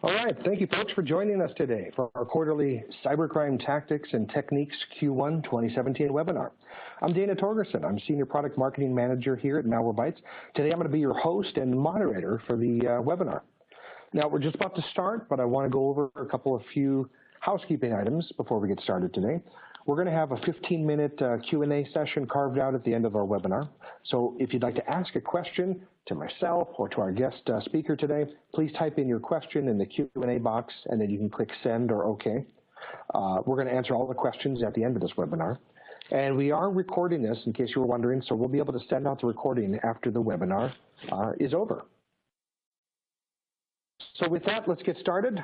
All right, thank you folks for joining us today for our quarterly Cybercrime Tactics and Techniques Q1 2017 webinar. I'm Dana Torgerson. I'm Senior Product Marketing Manager here at Malwarebytes. Today I'm going to be your host and moderator for the webinar. Now we're just about to start, but I want to go over a few housekeeping items before we get started today. We're going to have a 15-minute Q&A session carved out at the end of our webinar. So if you'd like to ask a question to myself or to our guest speaker today, please type in your question in the Q&A box, and then you can click send or OK. We're going to answer all the questions at the end of this webinar. And we are recording this, in case you were wondering, so we'll be able to send out the recording after the webinar is over. So with that, let's get started.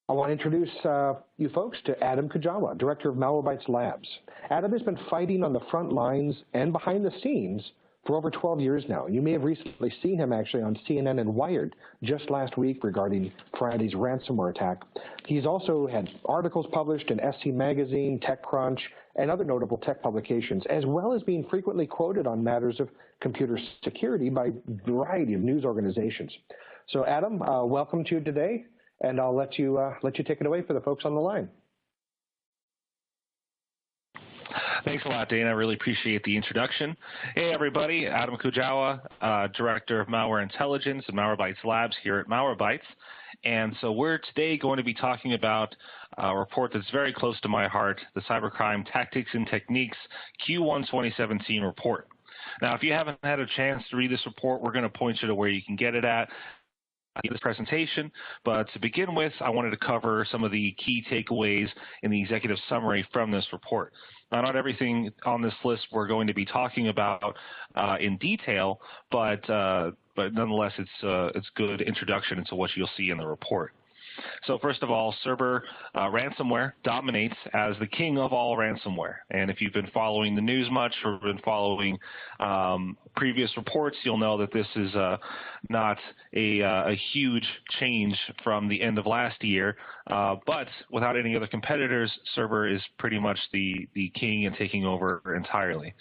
I want to introduce you folks to Adam Kujawa, Director of Malwarebytes Labs. Adam has been fighting on the front lines and behind the scenes for over 12 years now. You may have recently seen him actually on CNN and Wired just last week regarding Friday's ransomware attack. He's also had articles published in SC Magazine, TechCrunch, and other notable tech publications, as well as being frequently quoted on matters of computer security by a variety of news organizations. So Adam, welcome to you today. And I'll let you take it away for the folks on the line. Thanks a lot, Dana. I really appreciate the introduction. Hey, everybody. Adam Kujawa, Director of Malware Intelligence at Malwarebytes Labs here at Malwarebytes. And so we're today going to be talking about a report that's very close to my heart, the Cybercrime Tactics and Techniques Q1 2017 report. Now, if you haven't had a chance to read this report, we're going to point you to where you can get it at this presentation, but to begin with, I wanted to cover some of the key takeaways in the executive summary from this report. Now, not everything on this list we're going to be talking about in detail, but nonetheless, it's good introduction into what you'll see in the report. So first of all, ransomware dominates as the king of all ransomware. And if you've been following the news much or been following previous reports, you'll know that this is not a huge change from the end of last year. But without any other competitors, Cerber is pretty much the king and taking over entirely.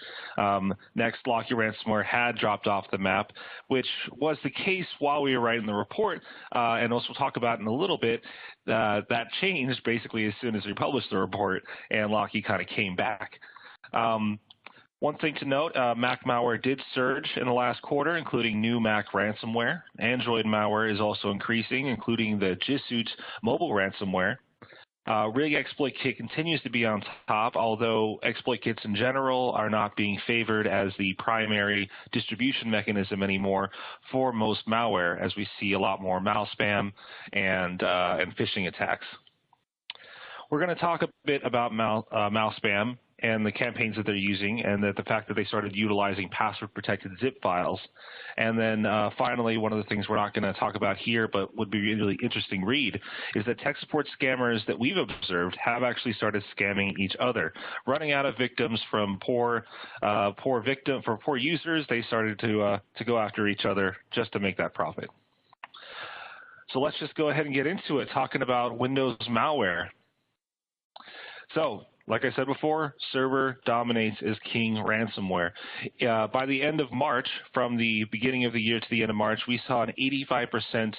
Next, Locky ransomware had dropped off the map, which was the case while we were writing the report, and also we'll talk about in a little bit. That changed basically as soon as we published the report, and Locky kind of came back. One thing to note, Mac malware did surge in the last quarter, including new Mac ransomware. Android malware is also increasing, including the G-Suite mobile ransomware. Rig exploit kit continues to be on top, although exploit kits in general are not being favored as the primary distribution mechanism anymore for most malware, as we see a lot more malspam and phishing attacks. We're going to talk a bit about malspam and the campaigns that they're using, and the fact that they started utilizing password-protected zip files. And then finally, one of the things we're not going to talk about here, but would be a really interesting read, is that tech support scammers that we've observed have actually started scamming each other, running out of victims from poor users. They started to go after each other just to make that profit. So let's just go ahead and get into it, talking about Windows malware. So, like I said before, Cerber dominates as king ransomware. By the end of March, from the beginning of the year to the end of March, we saw an 85%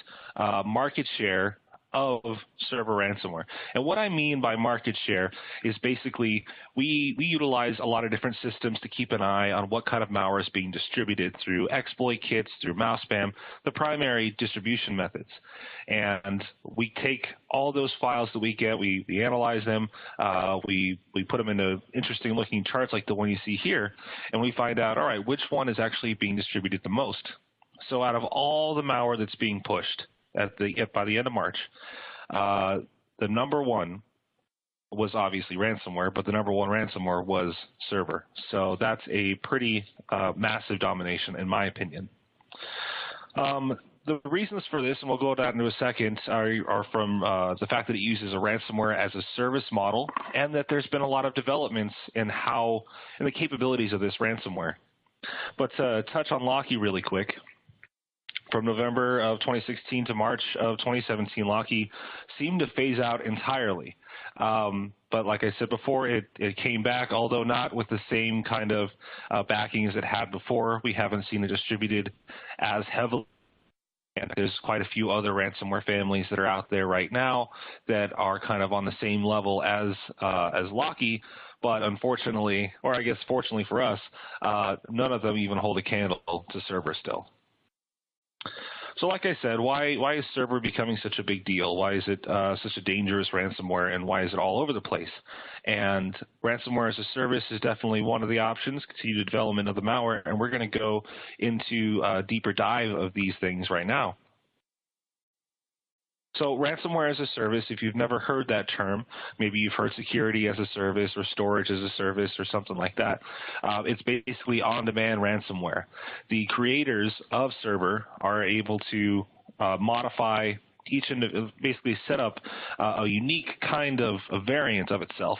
market share of Cerber ransomware. And what I mean by market share is basically we utilize a lot of different systems to keep an eye on what kind of malware is being distributed through exploit kits, through malspam, the primary distribution methods. And we take all those files that we get, we analyze them, we put them into interesting looking charts like the one you see here, and we find out, all right, which one is actually being distributed the most. So out of all the malware that's being pushed, by the end of March, the number one was obviously ransomware, but the number one ransomware was Cerber. So that's a pretty massive domination, in my opinion. The reasons for this, and we'll go down into a second, are from the fact that it uses a ransomware as a service model, and that there's been a lot of developments in the capabilities of this ransomware. But to touch on Locky really quick. From November of 2016 to March of 2017, Locky seemed to phase out entirely. But like I said before, it came back, although not with the same kind of backing as it had before. We haven't seen it distributed as heavily And there's quite a few other ransomware families that are out there right now that are kind of on the same level as Locky, but unfortunately, or I guess fortunately for us, none of them even hold a candle to Cerber still. So like I said, why is Cerber becoming such a big deal? Why is it such a dangerous ransomware, and why is it all over the place? And ransomware as a service is definitely one of the options, continued development of the malware, and we're going to go into a deeper dive of these things right now. So ransomware as a service, if you've never heard that term, maybe you've heard security as a service or storage as a service or something like that. It's basically on-demand ransomware. The creators of Cerber are able to modify each and basically set up a unique kind of a variant of itself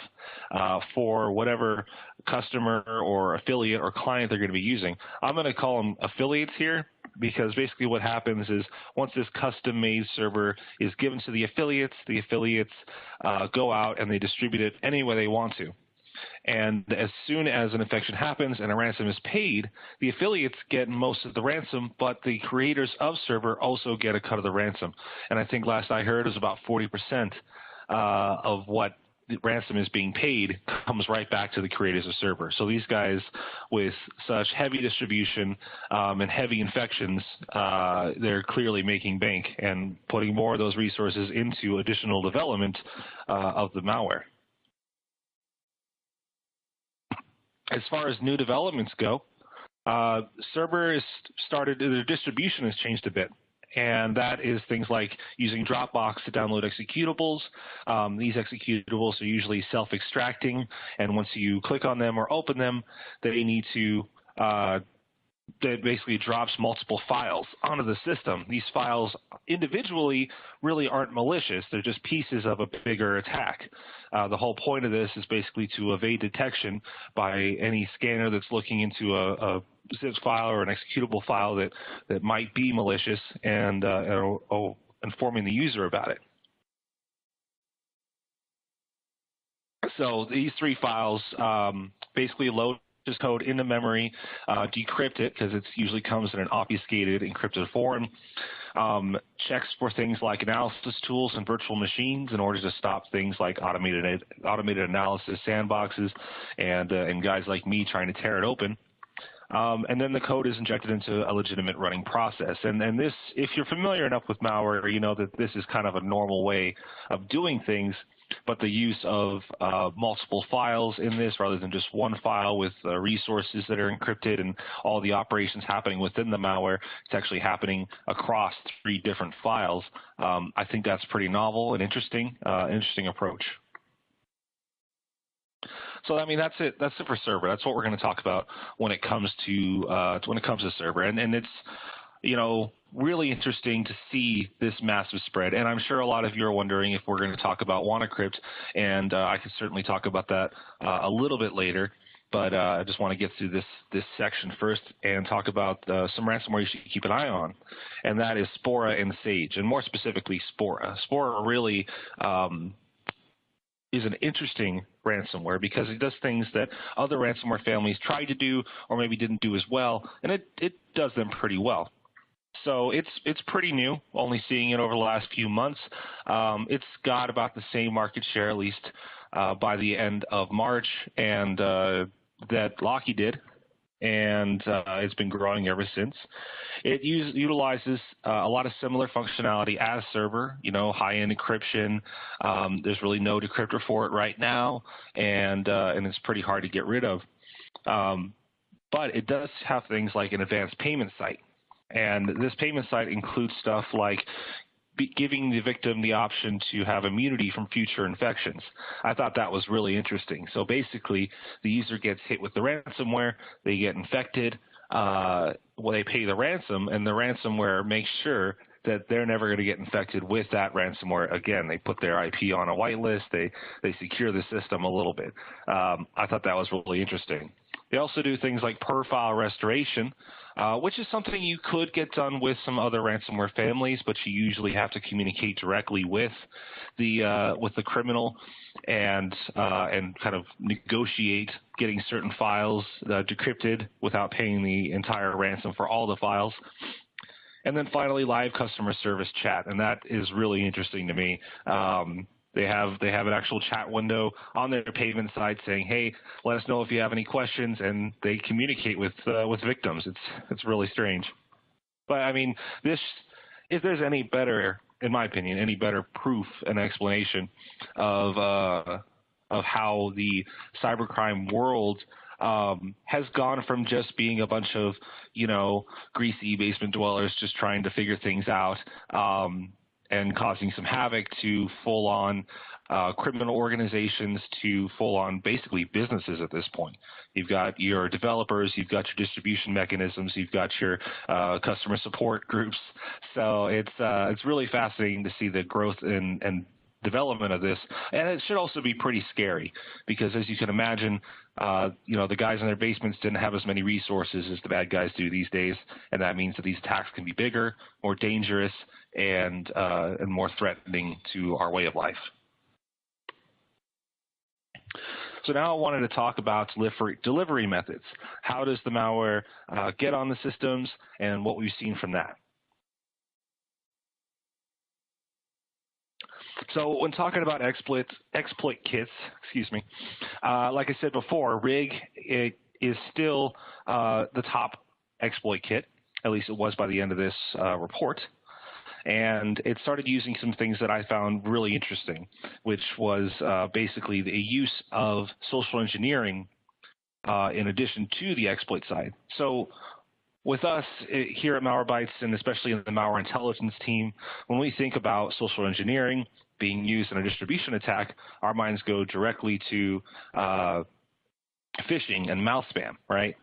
for whatever customer or affiliate or client they're going to be using. I'm going to call them affiliates here, because basically what happens is once this custom-made server is given to the affiliates go out and they distribute it any way they want to. And as soon as an infection happens and a ransom is paid, the affiliates get most of the ransom, but the creators of Cerber also get a cut of the ransom. And I think last I heard it was about 40% of what the ransom is being paid comes right back to the creators of Cerber. So these guys with such heavy distribution and heavy infections, they're clearly making bank and putting more of those resources into additional development of the malware. As far as new developments go, Cerber has started, their distribution has changed a bit. And that is things like using Dropbox to download executables. These executables are usually self-extracting, and once you click on them or open them, they need to that basically drops multiple files onto the system. These files individually really aren't malicious. They're just pieces of a bigger attack. The whole point of this is basically to evade detection by any scanner that's looking into a zip file or an executable file that might be malicious and informing the user about it. So these three files basically load this code into memory, decrypt it because it usually comes in an obfuscated, encrypted form, checks for things like analysis tools and virtual machines in order to stop things like automated analysis sandboxes and guys like me trying to tear it open. And then the code is injected into a legitimate running process. And this, if you're familiar enough with malware, you know that this is kind of a normal way of doing things, but the use of multiple files in this rather than just one file with resources that are encrypted and all the operations happening within the malware, it's actually happening across 3 different files. I think that's pretty novel and interesting approach. So I mean that's it for Cerber. That's what we're going to talk about when it comes to Cerber, and it's really interesting to see this massive spread. And I'm sure a lot of you are wondering if we're going to talk about WannaCrypt, and I can certainly talk about that a little bit later. But I just want to get through this section first and talk about some ransomware you should keep an eye on, and that is Spora and Sage, and more specifically Spora. Spora really is an interesting ransomware because it does things that other ransomware families tried to do or maybe didn't do as well, and it does them pretty well. So it's pretty new, only seeing it over the last few months. It's got about the same market share, at least by the end of March, and that Locky did, and it's been growing ever since. It utilizes a lot of similar functionality as Cerber, high-end encryption. There's really no decryptor for it right now, and it's pretty hard to get rid of. But it does have things like an advanced payment site. And this payment site includes stuff like giving the victim the option to have immunity from future infections. I thought that was really interesting. So basically, the user gets hit with the ransomware, they get infected, they pay the ransom, and the ransomware makes sure that they're never going to get infected with that ransomware again. They put their IP on a whitelist, they secure the system a little bit. I thought that was really interesting. They also do things like per-file restoration, which is something you could get done with some other ransomware families, but you usually have to communicate directly with the criminal and kind of negotiate getting certain files decrypted without paying the entire ransom for all the files. And then finally, live customer service chat, and that is really interesting to me. They have an actual chat window on their pavement side saying, "Hey, let us know if you have any questions," and they communicate with victims. It's really strange. But I mean, if there's any better, in my opinion, any better proof and explanation of how the cybercrime world has gone from just being a bunch of, greasy basement dwellers just trying to figure things out and causing some havoc to full-on criminal organizations to full-on basically businesses at this point. You've got your developers, you've got your distribution mechanisms, you've got your customer support groups. So it's really fascinating to see the growth and development of this, and it should also be pretty scary because, as you can imagine, the guys in their basements didn't have as many resources as the bad guys do these days, and that means that these attacks can be bigger, more dangerous, and more threatening to our way of life. So now I wanted to talk about delivery methods. How does the malware get on the systems, and what we've seen from that. So when talking about exploit kits, like I said before, RIG is still the top exploit kit. At least it was by the end of this report. And it started using some things that I found really interesting, which was basically the use of social engineering in addition to the exploit side. So with us here at Malwarebytes, and especially in the malware intelligence team, when we think about social engineering being used in a distribution attack, our minds go directly to phishing and mouth spam, right?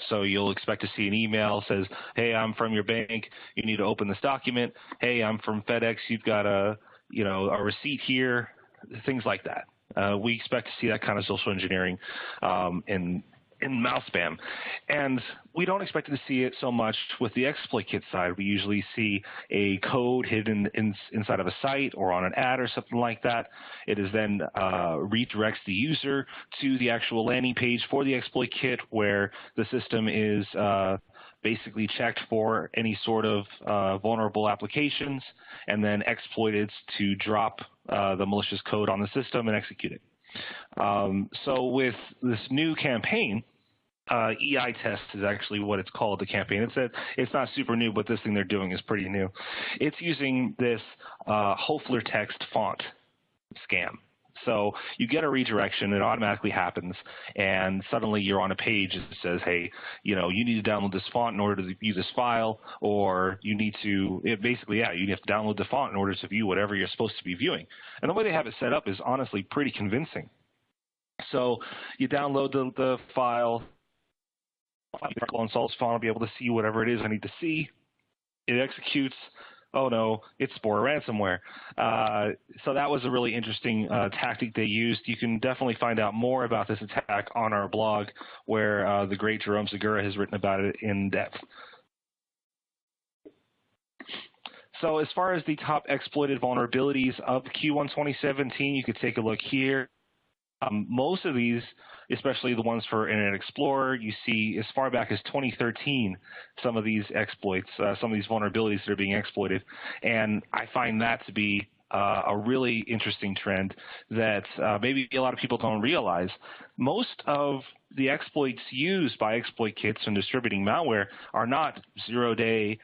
So you'll expect to see an email that says, "Hey, I'm from your bank. You need to open this document. Hey, I'm from FedEx. You've got a receipt here." Things like that. We expect to see that kind of social engineering in mouth spam, and we don't expect to see it so much with the exploit kit side. We usually see a code hidden inside of a site or on an ad or something like that. It is then redirects the user to the actual landing page for the exploit kit, where the system is basically checked for any sort of vulnerable applications and then exploited to drop the malicious code on the system and execute it. So with this new campaign, EI test is actually what it's called, the campaign. It's not super new, but this thing they're doing is pretty new. It's using this Hofler text font scam. So you get a redirection, it automatically happens, and suddenly you're on a page that says, "Hey, you need to download this font in order to view this file," or you have to download the font in order to view whatever you're supposed to be viewing. And the way they have it set up is honestly pretty convincing. So you download the file, installs font, I'll be able to see whatever it is I need to see. It executes. Oh no, it's Spore ransomware. So that was a really interesting tactic they used. You can definitely find out more about this attack on our blog, where the great Jerome Segura has written about it in depth. So as far as the top exploited vulnerabilities of Q1 2017, you could take a look here. Most of these, especially the ones for Internet Explorer, you see as far back as 2013 some of these exploits, some of these vulnerabilities that are being exploited. And I find that to be a really interesting trend that maybe a lot of people don't realize. Most of the exploits used by exploit kits in distributing malware are not zero-day,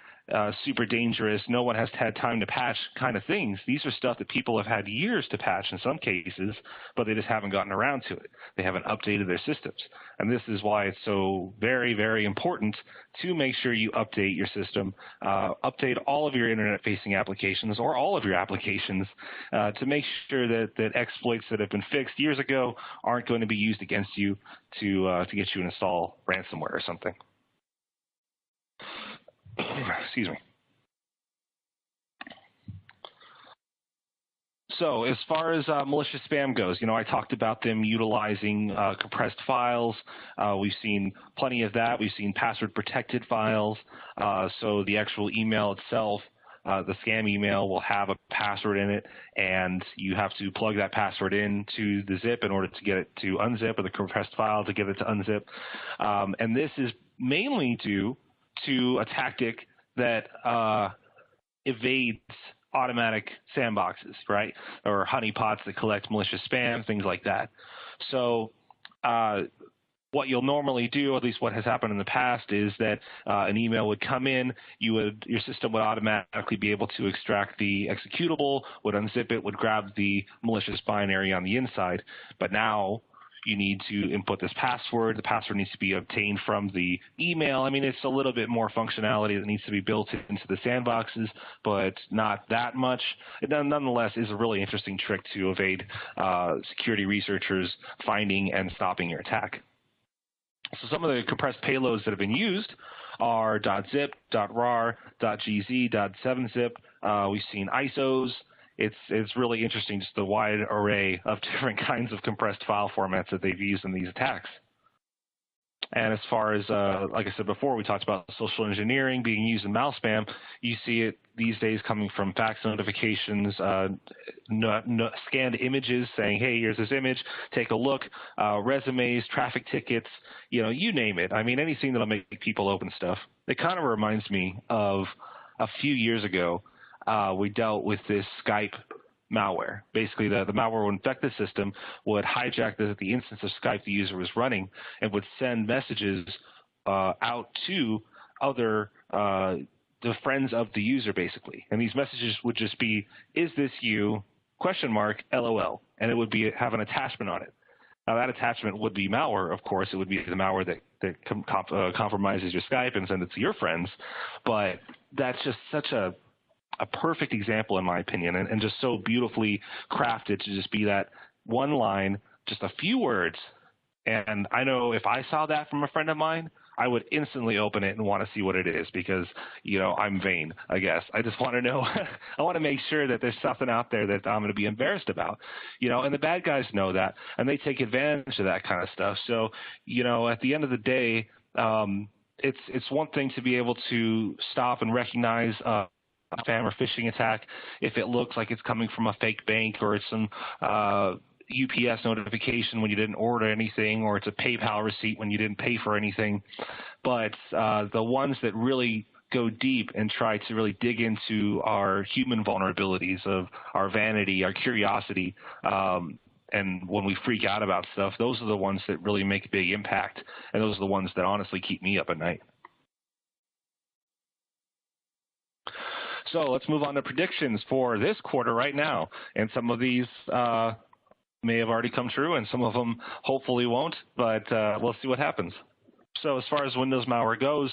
super dangerous, no one has had time to patch kind of things. These are stuff that people have had years to patch in some cases, but they just haven't gotten around to it. They haven't updated their systems. And this is why it's so very, very important to make sure you update your system, update all of your internet-facing applications or all of your applications to make sure that exploits that have been fixed years ago aren't going to be used against you to get you to install ransomware or something. Excuse me. So as far as malicious spam goes, I talked about them utilizing compressed files. We've seen plenty of that. We've seen password-protected files. So the actual email itself, the scam email, will have a password in it, and you have to plug that password into the zip in order to get it to unzip, or the compressed file to get it to unzip. And this is mainly due to a tactic that evades automatic sandboxes, right? Or honeypots that collect malicious spam, things like that. So what you'll normally do, at least what has happened in the past, is that an email would come in, your system would automatically be able to extract the executable, would unzip it, would grab the malicious binary on the inside. But now you need to input this password. The password needs to be obtained from the email. I mean, it's a little bit more functionality that needs to be built into the sandboxes, but not that much. It nonetheless is a really interesting trick to evade security researchers finding and stopping your attack. So some of the compressed payloads that have been used are .zip, .rar, .gz, .7zip. We've seen ISOs. It's really interesting, just the wide array of different kinds of compressed file formats that they've used in these attacks. And as far as, like I said before, we talked about social engineering being used in mouse spam. You see it these days coming from fax notifications, scanned images saying, hey, here's this image, take a look, resumes, traffic tickets, you name it. I mean, anything that'll make people open stuff. It kind of reminds me of a few years ago, we dealt with this Skype malware. Basically, the malware would infect the system, would hijack the instance of Skype the user was running, and would send messages out to other the friends of the user, basically. And these messages would just be, is this you, ? LOL, and it would have an attachment on it. Now, that attachment would be malware, of course. It would be the malware that compromises your Skype and sends it to your friends. But that's just such a perfect example, in my opinion, and just so beautifully crafted to just be that one line, just a few words. And I know if I saw that from a friend of mine, I would instantly open it and want to see what it is because, I'm vain, I guess. I just want to know. I want to make sure that there's something out there that I'm going to be embarrassed about, and the bad guys know that, and they take advantage of that kind of stuff. So, at the end of the day, it's one thing to be able to stop and recognize a spam or phishing attack if it looks like it's coming from a fake bank or it's some UPS notification when you didn't order anything, or it's a PayPal receipt when you didn't pay for anything. But the ones that really go deep and try to really dig into our human vulnerabilities of our vanity, our curiosity, and when we freak out about stuff, those are the ones that really make a big impact, and those are the ones that honestly keep me up at night. So let's move on to predictions for this quarter right now. And some of these may have already come true, and some of them hopefully won't, but we'll see what happens. So as far as Windows malware goes,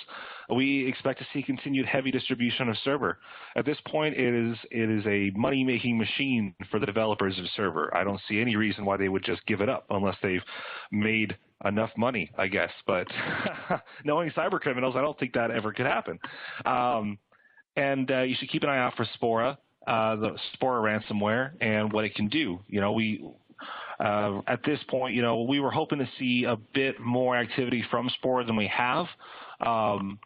we expect to see continued heavy distribution of Server. At this point, it is a money-making machine for the developers of Server. I don't see any reason why they would just give it up unless they've made enough money, I guess. But knowing cyber criminals, I don't think that ever could happen. And you should keep an eye out for Spora, the Spora ransomware, and what it can do. At this point, we were hoping to see a bit more activity from Spora than we have,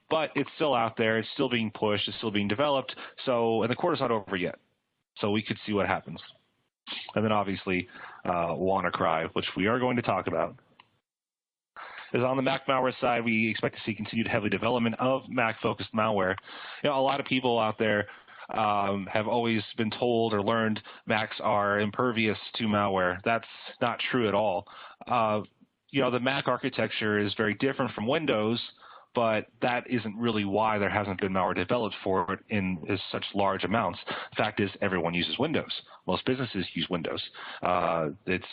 but it's still out there. It's still being pushed. It's still being developed. And the quarter's not over yet. So we could see what happens. And then obviously, WannaCry, which we are going to talk about. Is on the Mac malware side, we expect to see continued heavy development of Mac-focused malware. A lot of people out there have always been told or learned Macs are impervious to malware. That's not true at all. The Mac architecture is very different from Windows, but that isn't really why there hasn't been malware developed for it in such large amounts. The fact is, everyone uses Windows. Most businesses use Windows. It's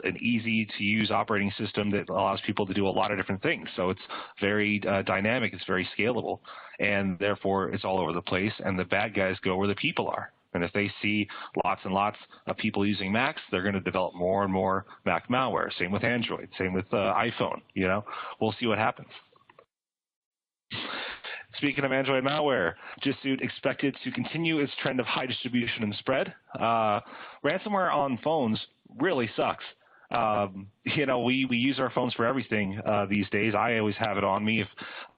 an easy-to-use operating system that allows people to do a lot of different things. So it's very dynamic. It's very scalable. And therefore, it's all over the place, and the bad guys go where the people are. And if they see lots and lots of people using Macs, they're going to develop more and more Mac malware. Same with Android. Same with iPhone. We'll see what happens. Speaking of Android malware, G-Suite expected to continue its trend of high distribution and spread. Ransomware on phones really sucks. We use our phones for everything these days. I always have it on me. If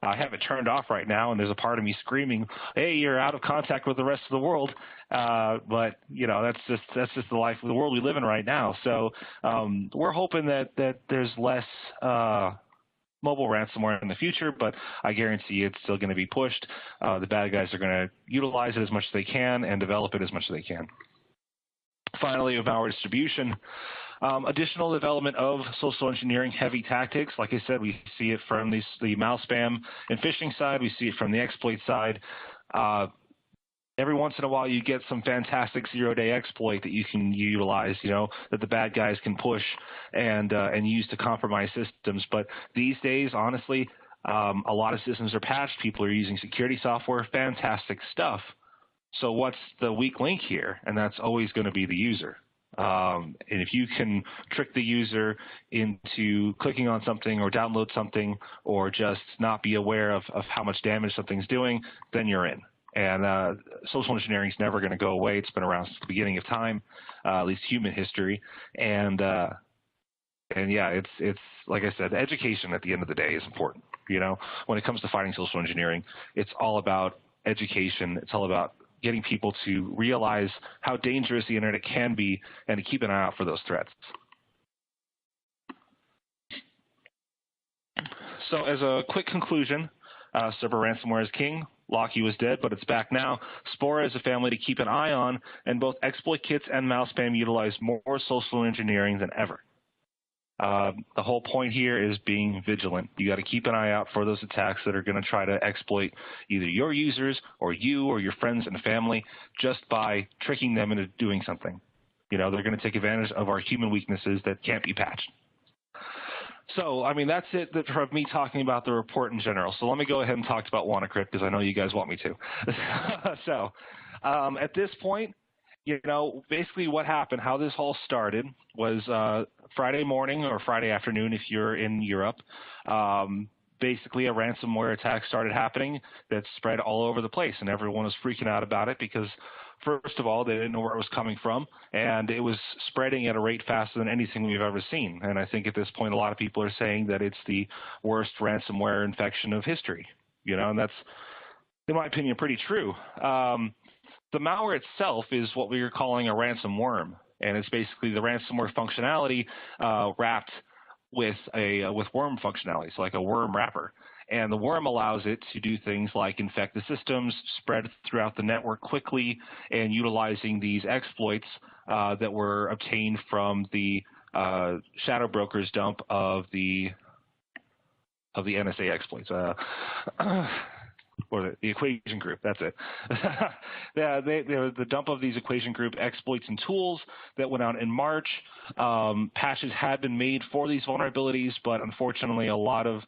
I have it turned off right now and there's a part of me screaming, hey, you're out of contact with the rest of the world. But that's just the life of the world we live in right now. So we're hoping that there's less mobile ransomware in the future, but I guarantee it's still going to be pushed. The bad guys are going to utilize it as much as they can and develop it as much as they can. Finally, with malware distribution, additional development of social engineering heavy tactics. Like I said, we see it from the mal spam and phishing side. We see it from the exploit side. Every once in a while, you get some fantastic zero-day exploit that you can utilize, that the bad guys can push and use to compromise systems. But these days, honestly, a lot of systems are patched. People are using security software, fantastic stuff. So what's the weak link here? And that's always going to be the user. And if you can trick the user into clicking on something or download something or just not be aware of how much damage something's doing, then you're in. And social engineering is never going to go away. It's been around since the beginning of time, at least human history. And yeah, it's like I said, education at the end of the day is important. When it comes to fighting social engineering, it's all about education. It's all about getting people to realize how dangerous the internet can be and to keep an eye out for those threats. So as a quick conclusion, cyber ransomware is king. Locky was dead, but it's back now. Spora is a family to keep an eye on, and both exploit kits and mal spam utilize more social engineering than ever. The whole point here is being vigilant. You got to keep an eye out for those attacks that are going to try to exploit either your users or you or your friends and family just by tricking them into doing something. They're going to take advantage of our human weaknesses that can't be patched. So, I mean, that's it from me talking about the report in general. So let me go ahead and talk about WannaCrypt because I know you guys want me to. So at this point, basically what happened, how this all started was Friday morning or Friday afternoon if you're in Europe. Basically, a ransomware attack started happening that spread all over the place, and everyone was freaking out about it because, first of all, they didn't know where it was coming from, and it was spreading at a rate faster than anything we've ever seen. And I think at this point, a lot of people are saying that it's the worst ransomware infection of history, and that's, in my opinion, pretty true. The malware itself is what we are calling a ransom worm, and it's basically the ransomware functionality wrapped with worm functionality, so like a worm wrapper. And the worm allows it to do things like infect the systems, spread throughout the network quickly, and utilizing these exploits that were obtained from the shadow broker's dump of the NSA exploits. Or the equation group, that's it. The dump of these equation group exploits and tools that went out in March. Patches had been made for these vulnerabilities, but unfortunately a lot of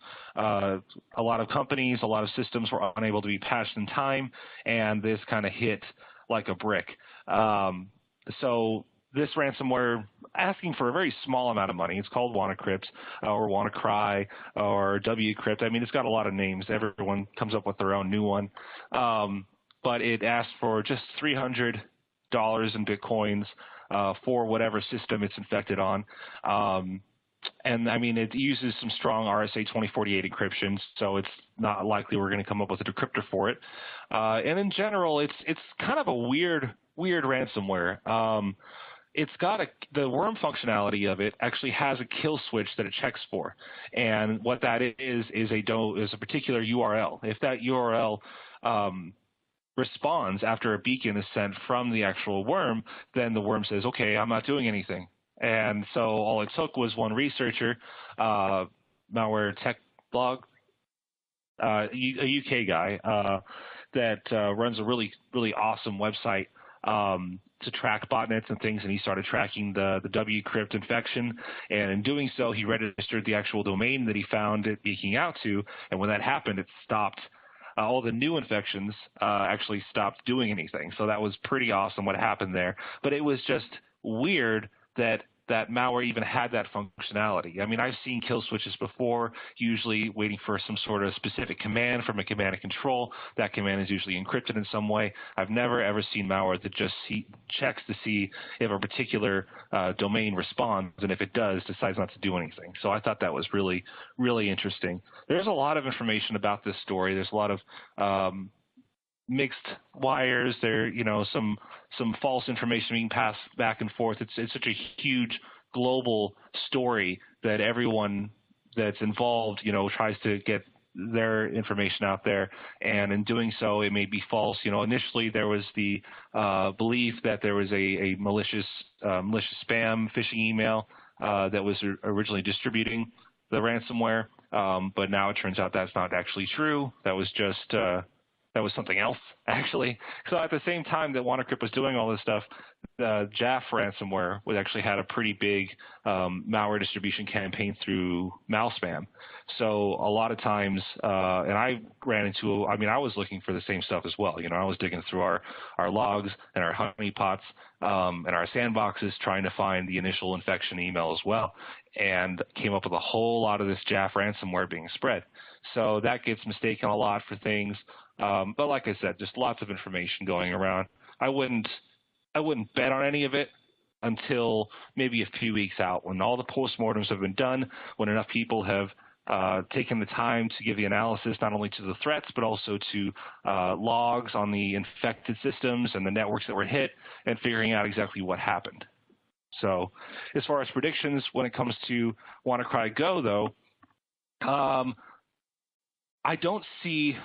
companies, a lot of systems were unable to be patched in time, and this kind of hit like a brick. So this ransomware, asking for a very small amount of money. It's called WannaCrypt or WannaCry or WCrypt. I mean, it's got a lot of names. Everyone comes up with their own new one. But it asked for just $300 in Bitcoins for whatever system it's infected on. And I mean, it uses some strong RSA 2048 encryption, so it's not likely we're going to come up with a decryptor for it. And in general, it's kind of a weird ransomware. It's got the worm functionality of it actually has a kill switch that it checks for, and what that is a particular URL. If that URL responds after a beacon is sent from the actual worm, then the worm says, "Okay, I'm not doing anything." And so all it took was one researcher, malware tech blog, a UK guy that runs a really awesome website. To track botnets and things, and he started tracking the WCrypt infection, and in doing so, he registered the actual domain that he found it leaking out to, and when that happened, it stopped. All the new infections actually stopped doing anything, so that was pretty awesome what happened there, but it was just weird that malware even had that functionality. I mean, I've seen kill switches before, usually waiting for some sort of specific command from a command and control. That command is usually encrypted in some way. I've never, ever seen malware that just checks to see if a particular domain responds, and if it does, decides not to do anything. So I thought that was really, really interesting. There's a lot of information about this story. There's a lot of mixed wires there, some false information being passed back and forth. It's such a huge global story that everyone that's involved, tries to get their information out there, and in doing so, it may be false. Initially there was the belief that there was a malicious spam phishing email that was originally distributing the ransomware, but now it turns out that's not actually true. That was just that was something else, actually. So at the same time that WannaCrypt was doing all this stuff, the JAF ransomware actually had a pretty big malware distribution campaign through malspam. So a lot of times, and I ran into, I was looking for the same stuff as well. I was digging through our logs and our honeypots and our sandboxes trying to find the initial infection email as well, and came up with a whole lot of this JAF ransomware being spread. So that gets mistaken a lot for things. But like I said, just lots of information going around. I wouldn't bet on any of it until maybe a few weeks out, when all the postmortems have been done, when enough people have taken the time to give the analysis not only to the threats but also to logs on the infected systems and the networks that were hit, and figuring out exactly what happened. So as far as predictions when it comes to WannaCry Go, though, I don't see,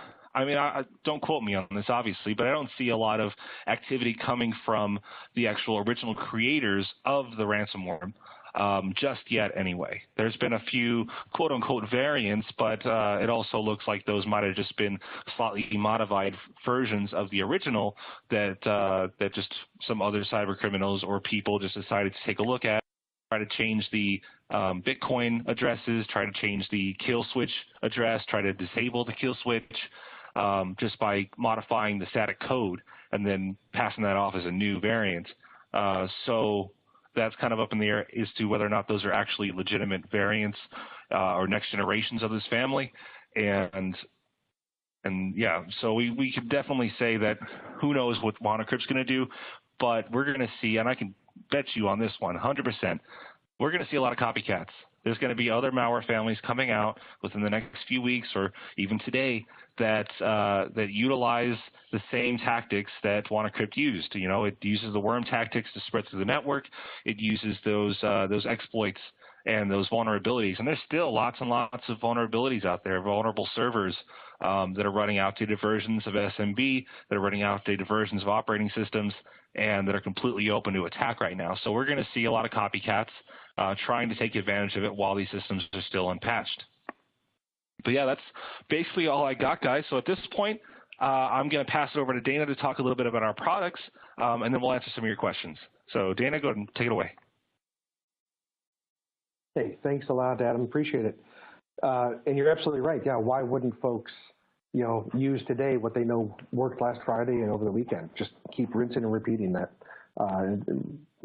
don't quote me on this, obviously, but I don't see a lot of activity coming from the actual original creators of the ransomware just yet anyway. There's been a few quote-unquote variants, but it also looks like those might have just been slightly modified versions of the original that just some other cyber criminals or people just decided to take a look at, try to change the Bitcoin addresses, try to change the kill switch address, try to disable the kill switch just by modifying the static code and then passing that off as a new variant. So that's kind of up in the air as to whether or not those are actually legitimate variants or next generations of this family. And yeah, so we could definitely say that who knows what WannaCrypt's going to do, but we're going to see, and I can bet you on this one 100%, we're going to see a lot of copycats. There's going to be other malware families coming out within the next few weeks or even today that utilize the same tactics that WannaCrypt used. It uses the worm tactics to spread through the network. It uses those exploits and those vulnerabilities. And there's still lots and lots of vulnerabilities out there, vulnerable servers that are running outdated versions of SMB, that are running outdated versions of operating systems, and that are completely open to attack right now. So we're going to see a lot of copycats trying to take advantage of it while these systems are still unpatched. But yeah, that's basically all I got, guys. So at this point, I'm going to pass it over to Dana to talk a little bit about our products, and then we'll answer some of your questions. So Dana, go ahead and take it away. Hey, thanks a lot, Adam. Appreciate it. And you're absolutely right. Yeah, why wouldn't folks, use today what they know worked last Friday and over the weekend? Just keep rinsing and repeating that.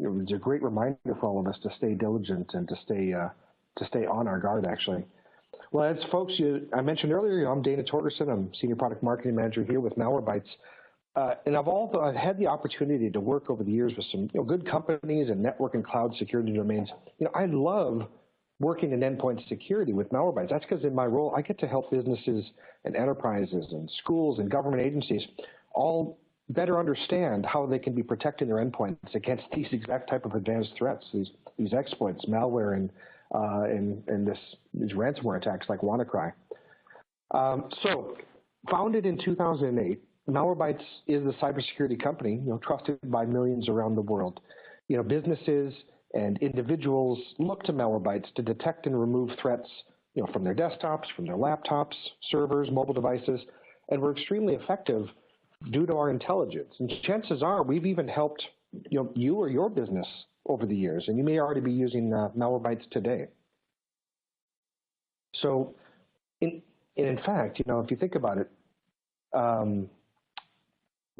It's a great reminder for all of us to stay diligent and to stay on our guard, actually. Well, as folks, I mentioned earlier, I'm Dana Torgerson. I'm Senior Product Marketing Manager here with Malwarebytes. And I've had the opportunity to work over the years with some good companies and network and cloud security domains. I love working in endpoint security with Malwarebytes. That's because in my role, I get to help businesses and enterprises and schools and government agencies all better understand how they can be protecting their endpoints against these exact type of advanced threats, these exploits, malware, and these ransomware attacks like WannaCry. So, founded in 2008, Malwarebytes is a cybersecurity company, trusted by millions around the world. Businesses and individuals look to Malwarebytes to detect and remove threats, from their desktops, from their laptops, servers, mobile devices, and we're extremely effective due to our intelligence. And chances are we've even helped, you or your business over the years, and you may already be using Malwarebytes today. So, in fact, if you think about it,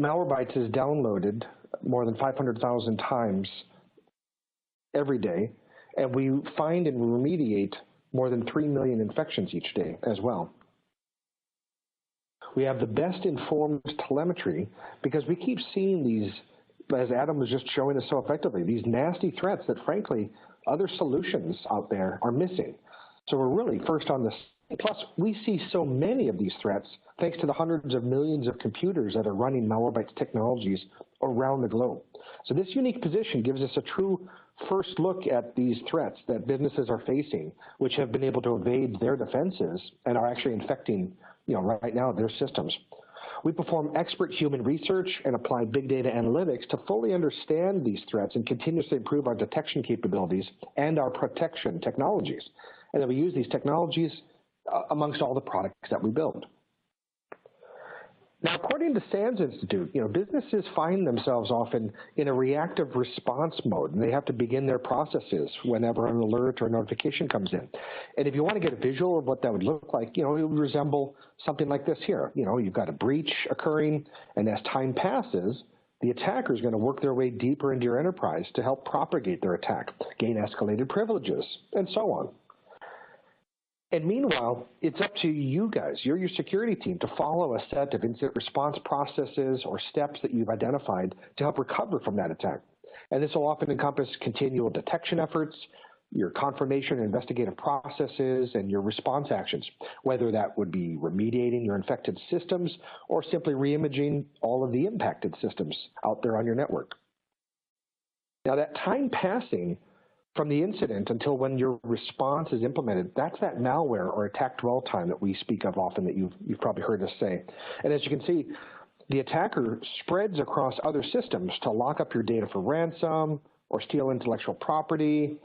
Malwarebytes is downloaded more than 500,000 times every day, and we find and remediate more than 3 million infections each day as well. We have the best informed telemetry because we keep seeing these, as Adam was just showing us so effectively, these nasty threats that, frankly, other solutions out there are missing. So we're really first on this. Plus, we see so many of these threats thanks to the hundreds of millions of computers that are running Malwarebytes technologies around the globe. So this unique position gives us a true first look at these threats that businesses are facing, which have been able to evade their defenses and are actually infecting, right now their systems. We perform expert human research and apply big data analytics to fully understand these threats and continuously improve our detection capabilities and our protection technologies. And then we use these technologies amongst all the products that we build. Now, according to SANS Institute, businesses find themselves often in a reactive response mode, and they have to begin their processes whenever an alert or notification comes in. And if you want to get a visual of what that would look like, it would resemble something like this here. You've got a breach occurring, and as time passes, the attacker is going to work their way deeper into your enterprise to help propagate their attack, gain escalated privileges, and so on. And meanwhile, it's up to you guys, your security team, to follow a set of incident response processes or steps that you've identified to help recover from that attack. And this will often encompass continual detection efforts, your confirmation and investigative processes, and your response actions, whether that would be remediating your infected systems or simply reimaging all of the impacted systems out there on your network. Now, that time passing from the incident until when your response is implemented, that's that malware or attack dwell time that we speak of often that you've probably heard us say. And as you can see, the attacker spreads across other systems to lock up your data for ransom or steal intellectual property,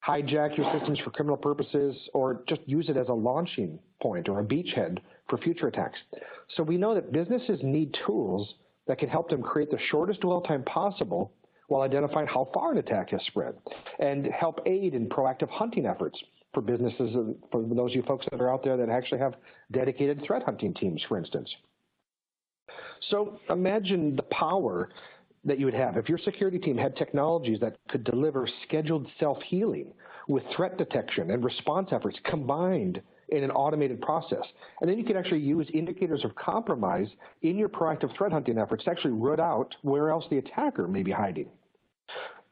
hijack your systems for criminal purposes, or just use it as a launching point or a beachhead for future attacks. So we know that businesses need tools that can help them create the shortest dwell time possible while identifying how far an attack has spread, and help aid in proactive hunting efforts for businesses, for those of you folks that are out there that actually have dedicated threat hunting teams, for instance. So imagine the power that you would have if your security team had technologies that could deliver scheduled self-healing with threat detection and response efforts combined in an automated process. And then you could actually use indicators of compromise in your proactive threat hunting efforts to actually root out where else the attacker may be hiding.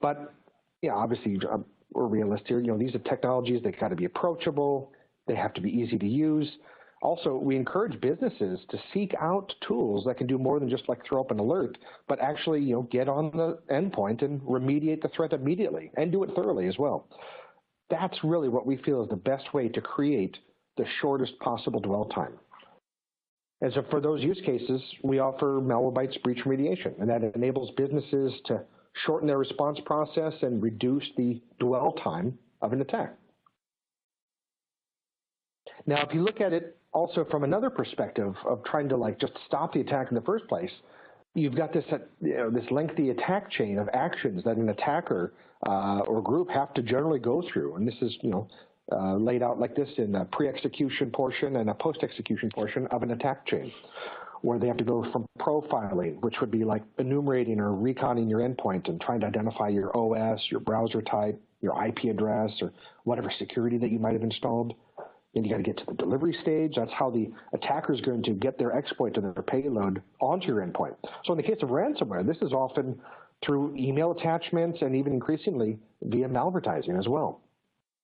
But, obviously, we're realistic here. These are technologies that got to be approachable. They have to be easy to use. Also, we encourage businesses to seek out tools that can do more than just like throw up an alert, but actually, get on the endpoint and remediate the threat immediately and do it thoroughly as well. That's really what we feel is the best way to create the shortest possible dwell time. And so for those use cases, we offer Malwarebytes breach remediation, and that enables businesses to shorten their response process and reduce the dwell time of an attack. Now, if you look at it also from another perspective of trying to just stop the attack in the first place, you've got this this lengthy attack chain of actions that an attacker or group have to generally go through, and this is laid out like this in a pre-execution portion and a post-execution portion of an attack chain, where they have to go from profiling, which would be like enumerating or reconning your endpoint and trying to identify your OS, your browser type, your IP address, or whatever security that you might have installed. Then you got to get to the delivery stage. That's how the attacker is going to get their exploit and their payload onto your endpoint. So in the case of ransomware, this is often through email attachments and even increasingly via malvertising as well.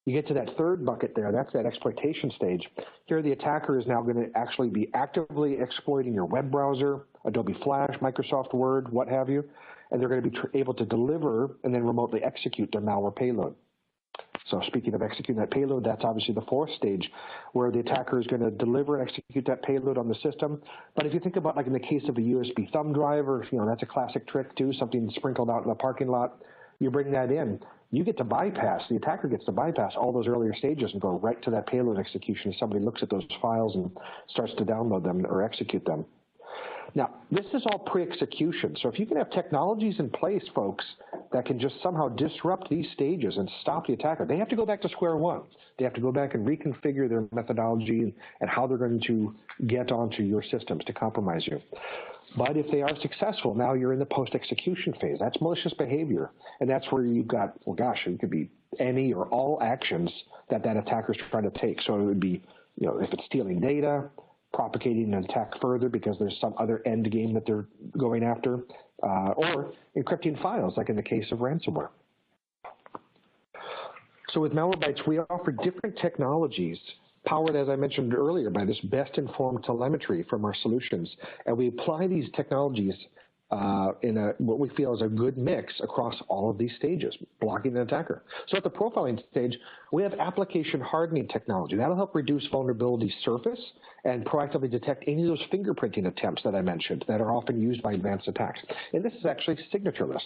You get to that third bucket there, that's that exploitation stage. Here the attacker is now going to actually be actively exploiting your web browser, Adobe Flash, Microsoft Word, what have you, and they're going to be able to deliver and then remotely execute their malware payload. So speaking of executing that payload, that's obviously the fourth stage, where the attacker is going to deliver and execute that payload on the system. But if you think about, like in the case of a USB thumb drive, or that's a classic trick too, something sprinkled out in the parking lot, you bring that in, you get to bypass, the attacker gets to bypass all those earlier stages and go right to that payload execution if somebody looks at those files and starts to download them or execute them. Now, this is all pre-execution, so if you can have technologies in place, folks, that can just somehow disrupt these stages and stop the attacker, they have to go back to square one. They have to go back and reconfigure their methodology and how they're going to get onto your systems to compromise you. But if they are successful, now you're in the post-execution phase. That's malicious behavior, and that's where you've got, well, gosh, it could be any or all actions that attacker is trying to take. So it would be, if it's stealing data, propagating an attack further because there's some other end game that they're going after, or encrypting files, like in the case of ransomware. So with Malwarebytes, we offer different technologies powered, as I mentioned earlier, by this best-informed telemetry from our solutions. And we apply these technologies in what we feel is a good mix across all of these stages, blocking an attacker. So at the profiling stage, we have application hardening technology. That'll help reduce vulnerability surface and proactively detect any of those fingerprinting attempts that I mentioned that are often used by advanced attacks. And this is actually signatureless.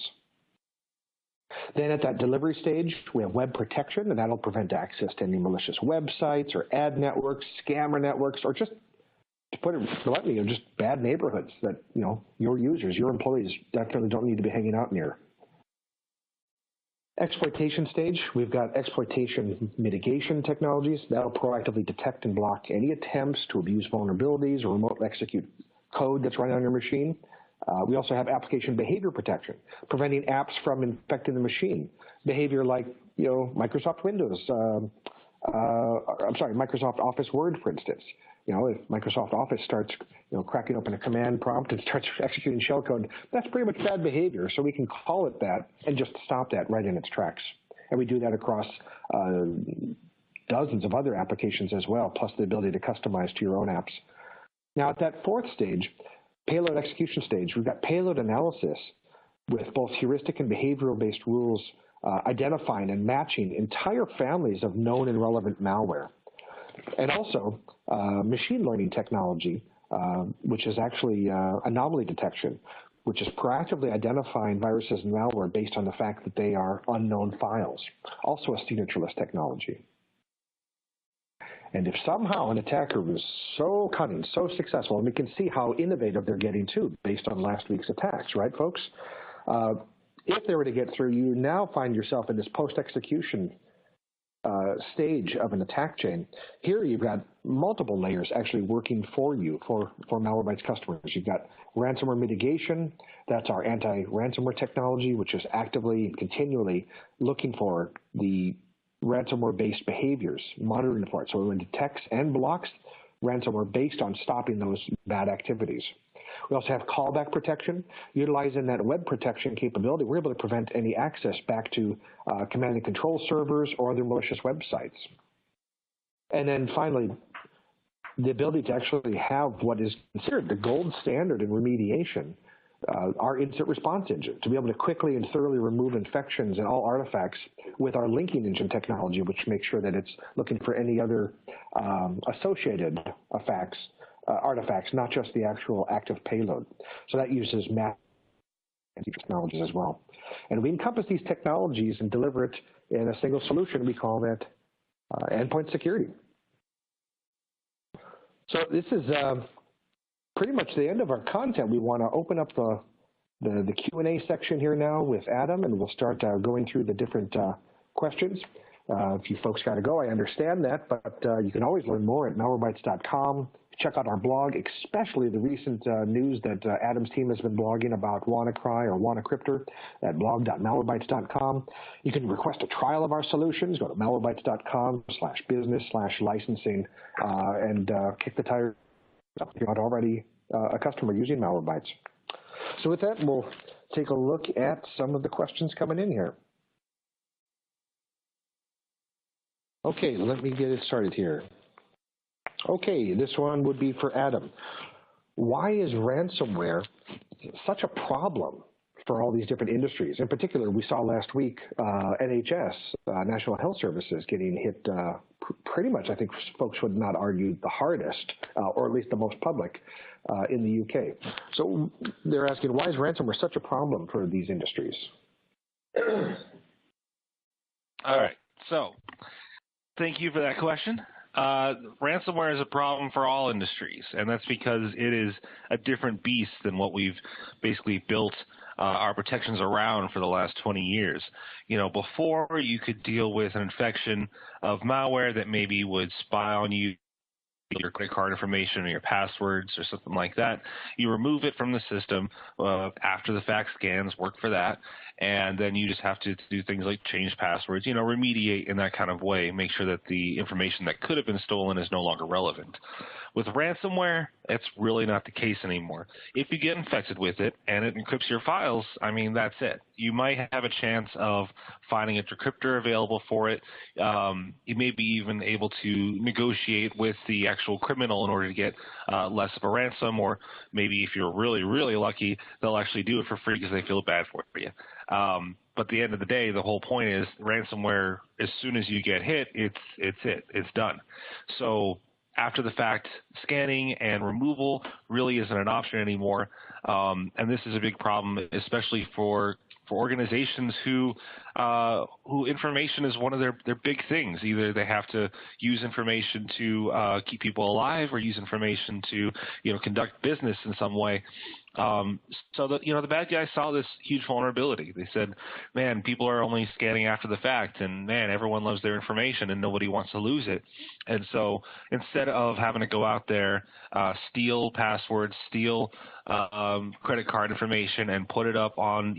Then at that delivery stage, we have web protection, and that'll prevent access to any malicious websites or ad networks, scammer networks, or just to put it bluntly, just bad neighborhoods that, your users, your employees definitely don't need to be hanging out near. Exploitation stage, we've got exploitation mitigation technologies. That'll proactively detect and block any attempts to abuse vulnerabilities or remotely execute code that's running on your machine. We also have application behavior protection, preventing apps from infecting the machine. Behavior like, Microsoft Windows, Microsoft Office Word, for instance. If Microsoft Office starts, cracking open a command prompt and starts executing shellcode, that's pretty much bad behavior. So we can call it that and just stop that right in its tracks. And we do that across dozens of other applications as well, plus the ability to customize to your own apps. Now, at that fourth stage, payload execution stage, we've got payload analysis with both heuristic and behavioral-based rules identifying and matching entire families of known and relevant malware. And also machine learning technology, which is actually anomaly detection, which is proactively identifying viruses and malware based on the fact that they are unknown files, also a signatureless technology. And if somehow an attacker was so cunning, so successful, and we can see how innovative they're getting too, based on last week's attacks, right, folks? If they were to get through, you now find yourself in this post-execution stage of an attack chain. Here you've got multiple layers actually working for you, for Malwarebytes customers. You've got ransomware mitigation. That's our anti-ransomware technology, which is actively and continually looking for the ransomware-based behaviors, monitoring for it. So it detects and blocks ransomware based on stopping those bad activities. We also have callback protection. Utilizing that web protection capability, we're able to prevent any access back to command and control servers or other malicious websites. And then finally, the ability to actually have what is considered the gold standard in remediation, our incident response engine, to be able to quickly and thoroughly remove infections and all artifacts with our linking engine technology, which makes sure that it's looking for any other associated artifacts, not just the actual active payload. So that uses math technologies as well. And we encompass these technologies and deliver it in a single solution. We call that endpoint security. So this is pretty much the end of our content. We want to open up the Q&A section here now with Adam, and we'll start going through the different questions. If you folks got to go, I understand that, but you can always learn more at malwarebytes.com. Check out our blog, especially the recent news that Adam's team has been blogging about WannaCry or WannaCryptor at blog.malwarebytes.com. You can request a trial of our solutions. Go to malwarebytes.com/business/licensing and kick the tires if you're not already a customer using Malwarebytes. So with that, we'll take a look at some of the questions coming in here. Okay, let me get it started here. Okay, this one would be for Adam. Why is ransomware such a problem for all these different industries? In particular, we saw last week NHS, National Health Services, getting hit pretty much, I think folks would not argue, the hardest, or at least the most public in the UK. So they're asking, why is ransomware such a problem for these industries? All right, so thank you for that question. Ransomware is a problem for all industries, and that's because it is a different beast than what we've basically built our protections around for the last 20 years. Before you could deal with an infection of malware that maybe would spy on you, your credit card information or your passwords or something like that. You remove it from the system after the fact scans work for that, and then you just have to do things like change passwords, remediate in that kind of way, make sure that the information that could have been stolen is no longer relevant. With ransomware, it's really not the case anymore. If you get infected with it and it encrypts your files, that's it. You might have a chance of finding a decryptor available for it. You may be even able to negotiate with the actual actual criminal in order to get less of a ransom, or maybe if you're really, really lucky, they'll actually do it for free because they feel bad for you. But at the end of the day, the whole point is ransomware, as soon as you get hit, it's done. So after the fact, scanning and removal really isn't an option anymore. And this is a big problem, especially for organizations who information is one of their big things. Either they have to use information to keep people alive, or use information to conduct business in some way. So the bad guys saw this huge vulnerability. They said, man, people are only scanning after the fact, and man, everyone loves their information and nobody wants to lose it. And so instead of having to go out there, steal passwords, steal credit card information and put it up on,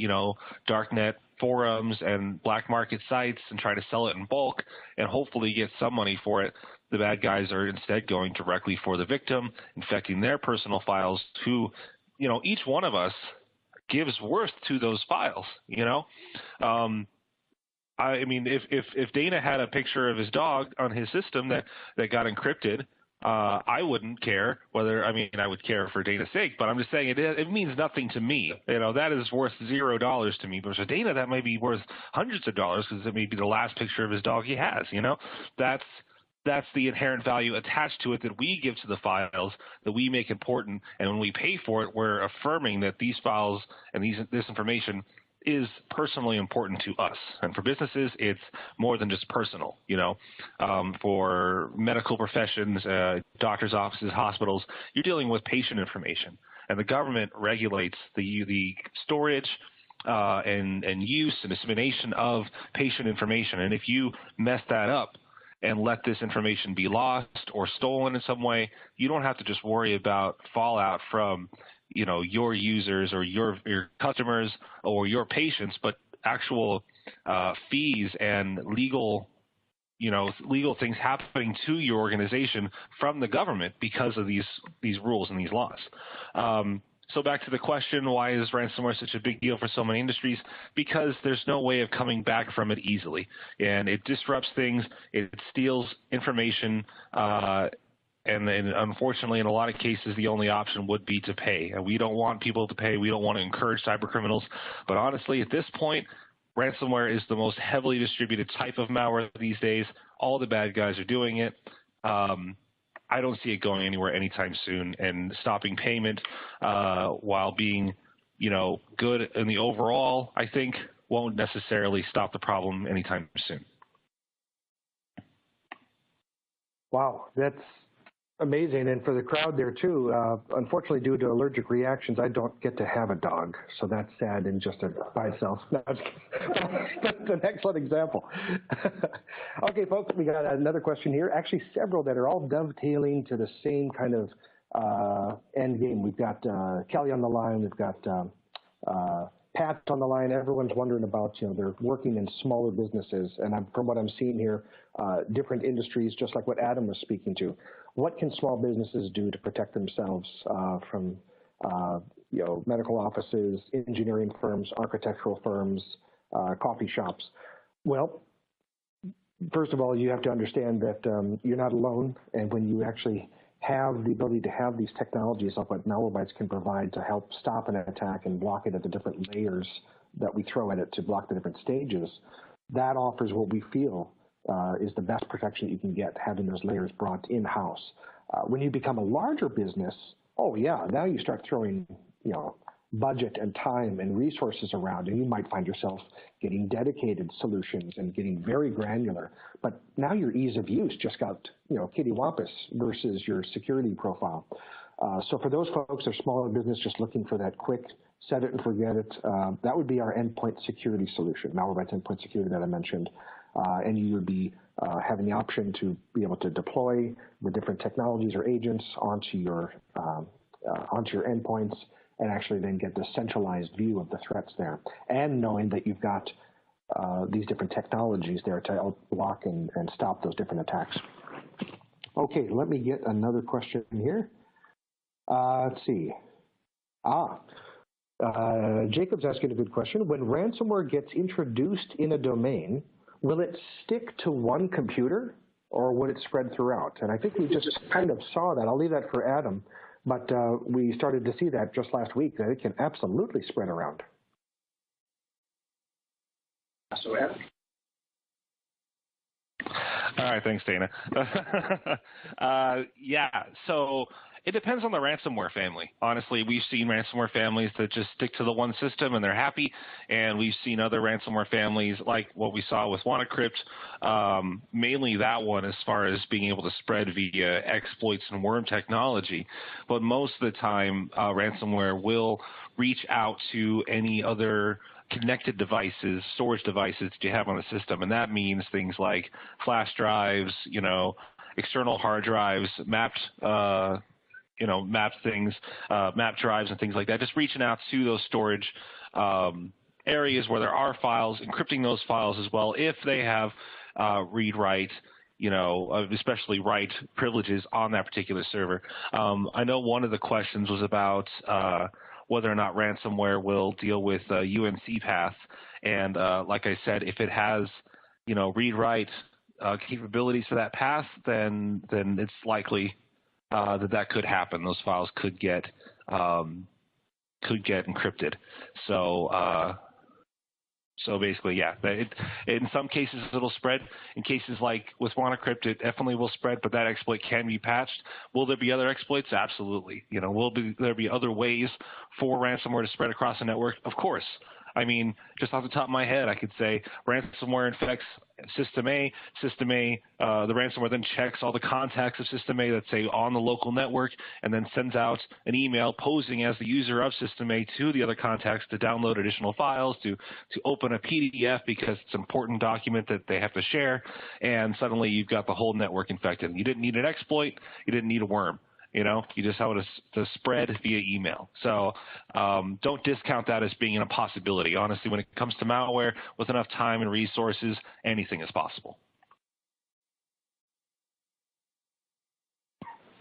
darknet forums and black market sites and try to sell it in bulk and hopefully get some money for it, the bad guys are instead going directly for the victim, infecting their personal files, who each one of us gives worth to those files. I mean, if Dana had a picture of his dog on his system that got encrypted, I wouldn't care whether, I would care for Dana's sake, but I'm just saying it means nothing to me. That is worth $0 to me. But for Dana, that might be worth hundreds of dollars because it may be the last picture of his dog he has. That's the inherent value attached to it that we give to the files, that we make important. And when we pay for it, we're affirming that these files and this information is personally important to us. And for businesses, it's more than just personal. For medical professions, doctors' offices, hospitals, you're dealing with patient information. And the government regulates the storage and use and dissemination of patient information. And if you mess that up and let this information be lost or stolen in some way, you don't have to just worry about fallout from your users or your customers or your patients, but actual fees and legal things happening to your organization from the government because of these rules and these laws. So back to the question, why is ransomware such a big deal for so many industries? Because there's no way of coming back from it easily. And it disrupts things, it steals information, and unfortunately, in a lot of cases, the only option would be to pay. And we don't want people to pay. We don't want to encourage cyber criminals. But honestly, at this point, ransomware is the most heavily distributed type of malware these days. All the bad guys are doing it. I don't see it going anywhere anytime soon. And stopping payment while being, good in the overall, I think, won't necessarily stop the problem anytime soon. Wow, that's amazing. And for the crowd there too, unfortunately, due to allergic reactions, I don't get to have a dog. So that's sad in just by itself. That's an excellent example. Okay, folks, we got another question here. Actually, several that are all dovetailing to the same kind of end game. We've got Kelly on the line. We've got Pat on the line. Everyone's wondering about, they're working in smaller businesses. And from what I'm seeing here, different industries, just like what Adam was speaking to. What can small businesses do to protect themselves from, medical offices, engineering firms, architectural firms, coffee shops? Well, first of all, you have to understand that you're not alone. And when you actually have the ability to have these technologies like what Malwarebytes can provide to help stop an attack and block it at the different layers that we throw at it to block the different stages, that offers what we feel is the best protection you can get, having those layers brought in-house. When you become a larger business, oh yeah, now you start throwing, budget and time and resources around, and you might find yourself getting dedicated solutions and getting very granular. But now your ease of use just got, kittywampus versus your security profile. So for those folks that are smaller business just looking for that quick set it and forget it, that would be our endpoint security solution, Malwarebytes endpoint security that I mentioned. And you would be having the option to be able to deploy the different technologies or agents onto your endpoints and actually then get the centralized view of the threats there, and knowing that you've got these different technologies there to help block and stop those different attacks. Okay, let me get another question here. Let's see. Jacob's asking a good question. When ransomware gets introduced in a domain, will it stick to one computer or would it spread throughout? And I think we just kind of saw that. I'll leave that for Adam, but we started to see that just last week, that it can absolutely spread around. So, Adam? All right, thanks, Dana. Yeah, so it depends on the ransomware family. Honestly, we've seen ransomware families that just stick to the one system and they're happy, and we've seen other ransomware families like what we saw with WannaCrypt, mainly that one as far as being able to spread via exploits and worm technology. But most of the time, ransomware will reach out to any other connected devices, storage devices that you have on the system, and that means things like flash drives, external hard drives, mapped things, map drives and things like that, just reaching out to those storage areas where there are files, encrypting those files as well if they have read-write, especially write privileges on that particular server. I know one of the questions was about whether or not ransomware will deal with UNC path, and like I said, if it has, read-write capabilities for that path, then it's likely that could happen. Those files could get encrypted. So basically, yeah, in some cases it'll spread. In cases like with WannaCrypt, it definitely will spread, but that exploit can be patched. Will there be other exploits? Absolutely. Will there be other ways for ransomware to spread across the network? Of course. I mean, just off the top of my head, I could say ransomware infects System A. System A, the ransomware then checks all the contacts of System A, let's say, on the local network, and then sends out an email posing as the user of System A to the other contacts to download additional files, to open a PDF because it's an important document that they have to share, and suddenly you've got the whole network infected. You didn't need an exploit. You didn't need a worm. You just have to spread via email. So don't discount that as being a possibility. Honestly, when it comes to malware, with enough time and resources, anything is possible.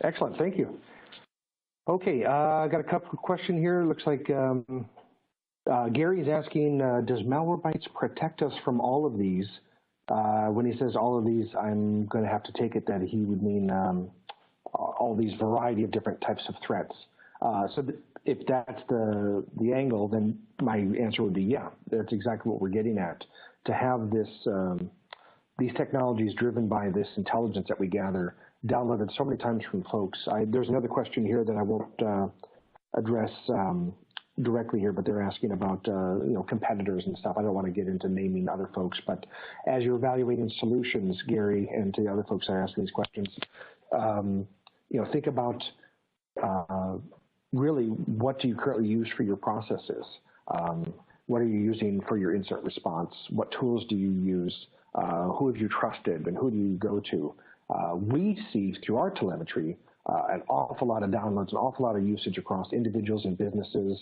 Excellent. Thank you. Okay, I got a couple of questions here. Looks like Gary's asking, does Malwarebytes protect us from all of these? When he says all of these, I'm going to have to take it that he would mean all these variety of different types of threats. So if that's the angle, then my answer would be yeah, that's exactly what we're getting at. To have this these technologies driven by this intelligence that we gather downloaded so many times from folks. There's another question here that I won't address directly here, but they're asking about competitors and stuff. I don't want to get into naming other folks, but as you're evaluating solutions, Gary, and to the other folks that are asking these questions, think about really what do you currently use for your processes? What are you using for your incident response? What tools do you use? Who have you trusted and who do you go to? We see through our telemetry an awful lot of downloads, an awful lot of usage across individuals and businesses,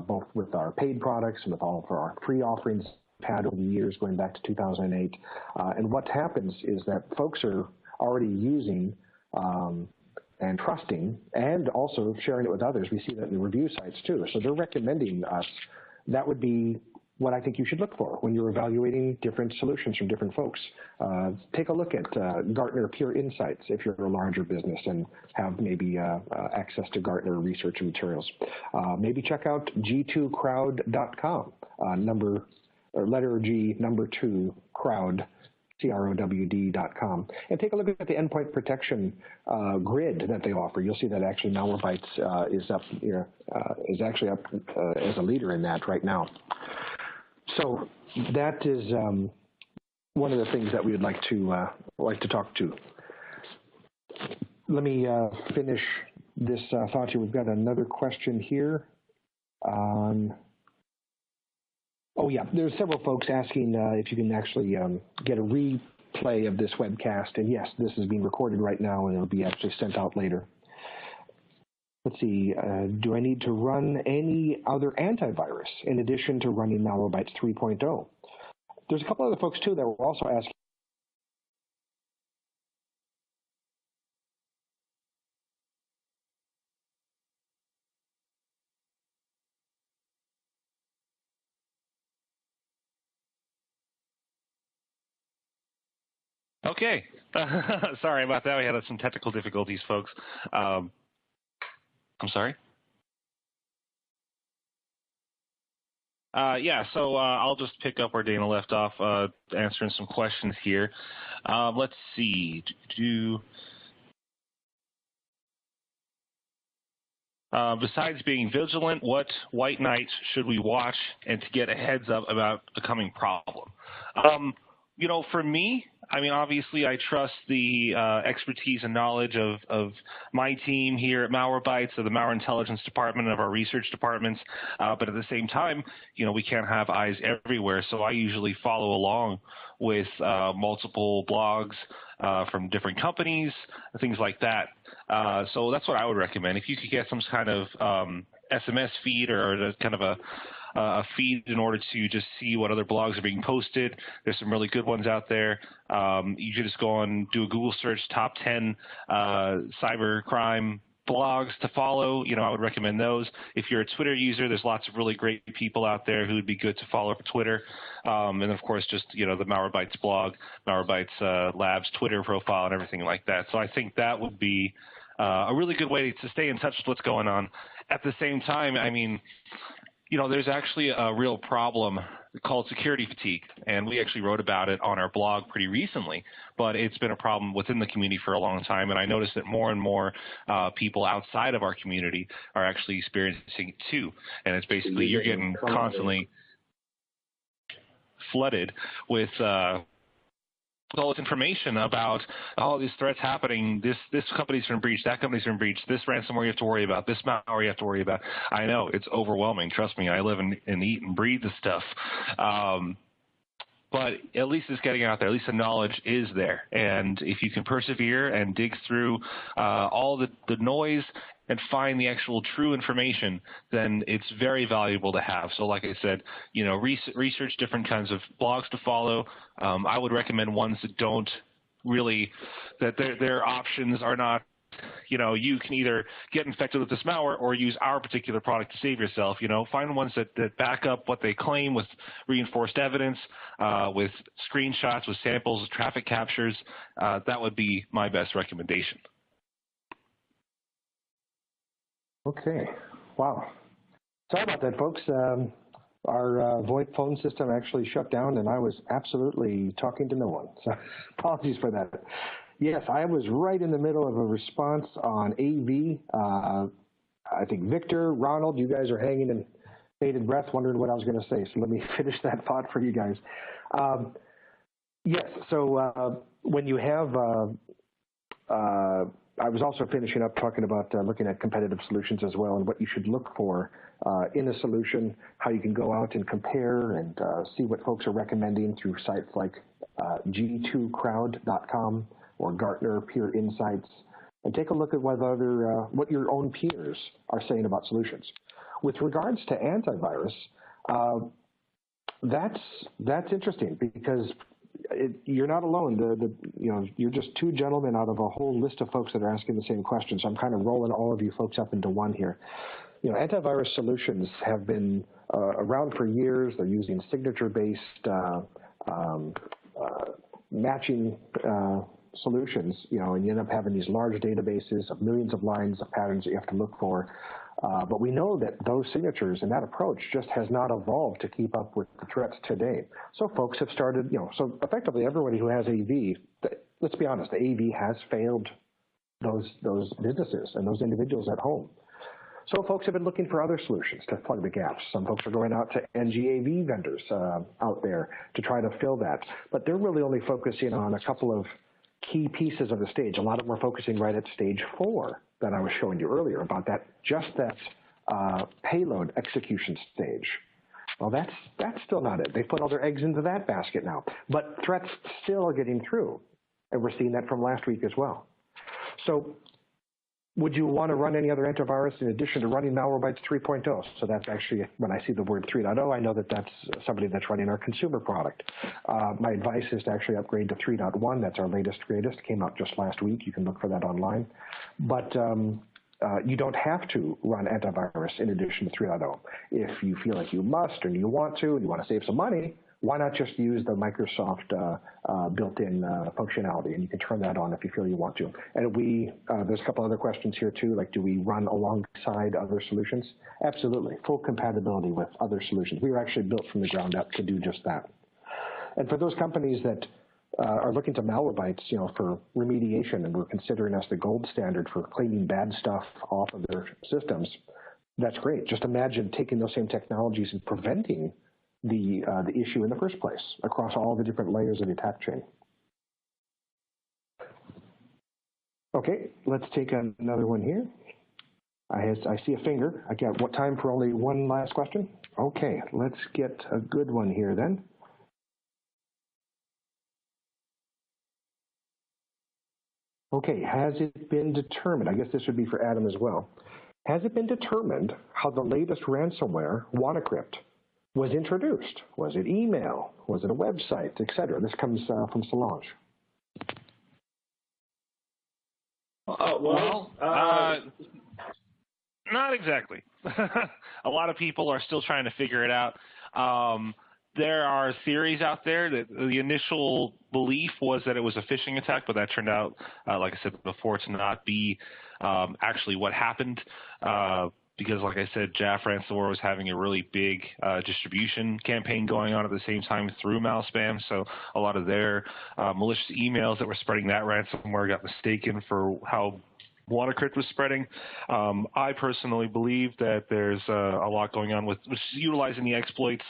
both with our paid products and with all of our free offerings we've had over the years going back to 2008. And what happens is that folks are already using and trusting and also sharing it with others. We see that in the review sites too. So they're recommending us. That would be what I think you should look for when you're evaluating different solutions from different folks. Take a look at Gartner Peer Insights if you're a larger business and have maybe access to Gartner research and materials. Maybe check out g2crowd.com, letter G, number 2, crowd, crowd.com, and take a look at the endpoint protection grid that they offer. You'll see that actually Malwarebytes is up here, is actually up as a leader in that right now. So that is one of the things that we would like to talk to. Let me finish this thought here. We've got another question here on. Oh yeah, there's several folks asking if you can actually get a replay of this webcast, and yes, this is being recorded right now, and it'll be actually sent out later. Let's see, do I need to run any other antivirus in addition to running Malwarebytes 3.0? There's a couple other folks too that were also asking Okay. Sorry about that. We had some technical difficulties, folks. I'm sorry. Yeah, so I'll just pick up where Dana left off, answering some questions here. Let's see. Besides being vigilant, what white knight should we watch and to get a heads up about a coming problem? You know, for me, I mean, obviously I trust the expertise and knowledge of my team here at Malwarebytes, of the Malware Intelligence Department, of our research departments, but at the same time, you know, we can't have eyes everywhere, so I usually follow along with multiple blogs from different companies, things like that. So that's what I would recommend. If you could get some kind of SMS feed or kind of a feed in order to just see what other blogs are being posted. There's some really good ones out there. You should just go and do a Google search, top 10 cybercrime blogs to follow. You know, I would recommend those. If you're a Twitter user, there's lots of really great people out there who would be good to follow for Twitter. And of course, just, you know, the Malwarebytes blog, Malwarebytes Labs Twitter profile and everything like that. So I think that would be a really good way to stay in touch with what's going on. At the same time, I mean, you know, there's actually a real problem called security fatigue, and we actually wrote about it on our blog pretty recently, but it's been a problem within the community for a long time, and I noticed that more and more people outside of our community are actually experiencing it too, and it's basically you're getting constantly flooded with all this information about all these threats happening. This company's been breached, that company's been breached, this ransomware you have to worry about, this malware you have to worry about. I know, it's overwhelming. Trust me, I live and eat and breathe this stuff. But at least it's getting out there. At least the knowledge is there. And if you can persevere and dig through all the noise and find the actual true information, then it's very valuable to have. So like I said, you know, research different kinds of blogs to follow. I would recommend ones that don't really, that their options are not, you know, you can either get infected with this malware or use our particular product to save yourself. You know, find ones that back up what they claim with reinforced evidence, with screenshots, with samples, traffic captures. That would be my best recommendation. Okay. Wow. Sorry about that, folks. Our VoIP phone system actually shut down, and I was absolutely talking to no one. So apologies for that. Yes, I was right in the middle of a response on AV. I think Victor, Ronald, you guys are hanging in bated breath, wondering what I was going to say. So let me finish that thought for you guys. Yes, so when you have I was also finishing up talking about looking at competitive solutions as well and what you should look for in a solution, how you can go out and compare and see what folks are recommending through sites like g2crowd.com or Gartner Peer Insights, and take a look at what your own peers are saying about solutions. With regards to antivirus, that's interesting because you're not alone. You know, you're just two gentlemen out of a whole list of folks that are asking the same question. So I'm kind of rolling all of you folks up into one here. You know, antivirus solutions have been around for years. They're using signature-based matching solutions. You know, and you end up having these large databases of millions of lines of patterns that you have to look for. But we know that those signatures and that approach just has not evolved to keep up with the threats today. So folks have started, you know, so effectively everybody who has AV, let's be honest, the AV has failed those businesses and those individuals at home. So folks have been looking for other solutions to plug the gaps. Some folks are going out to NGAV vendors out there to try to fill that. But they're really only focusing on a couple of key pieces of the stage. A lot of them are focusing right at stage 4 that I was showing you earlier about that, just that payload execution stage. Well, that's still not it. They've put all their eggs into that basket now. But threats still are getting through, and we're seeing that from last week as well. So would you want to run any other antivirus in addition to running Malwarebytes 3.0? So that's actually, when I see the word 3.0, I know that that's somebody that's running our consumer product. My advice is to actually upgrade to 3.1. That's our latest, greatest. Came out just last week. You can look for that online. But you don't have to run antivirus in addition to 3.0. If you feel like you must and you want to and you want to save some money, why not just use the Microsoft built-in functionality, and you can turn that on if you feel you want to. And there's a couple other questions here too, like do we run alongside other solutions? Absolutely, full compatibility with other solutions. We were actually built from the ground up to do just that. And for those companies that are looking to Malwarebytes, for remediation, and we're considering us the gold standard for cleaning bad stuff off of their systems, that's great. Just imagine taking those same technologies and preventing the issue in the first place across all the different layers of the attack chain. Okay, let's take another one here. I see a finger. I got time for only one last question? Okay, let's get a good one here then. Okay, has it been determined, I guess this would be for Adam as well, has it been determined how the latest ransomware, WannaCrypt, was introduced? Was it email? Was it a website, et cetera? This comes from Solange. Not exactly. A lot of people are still trying to figure it out. There are theories out there that the initial belief was that it was a phishing attack, but that turned out, like I said before, to not be actually what happened. Because, like I said, JAF Ransomware was having a really big distribution campaign going on at the same time through Malspam. So a lot of their malicious emails that were spreading that ransomware got mistaken for how WannaCrypt was spreading. I personally believe that there's a lot going on with utilizing the exploits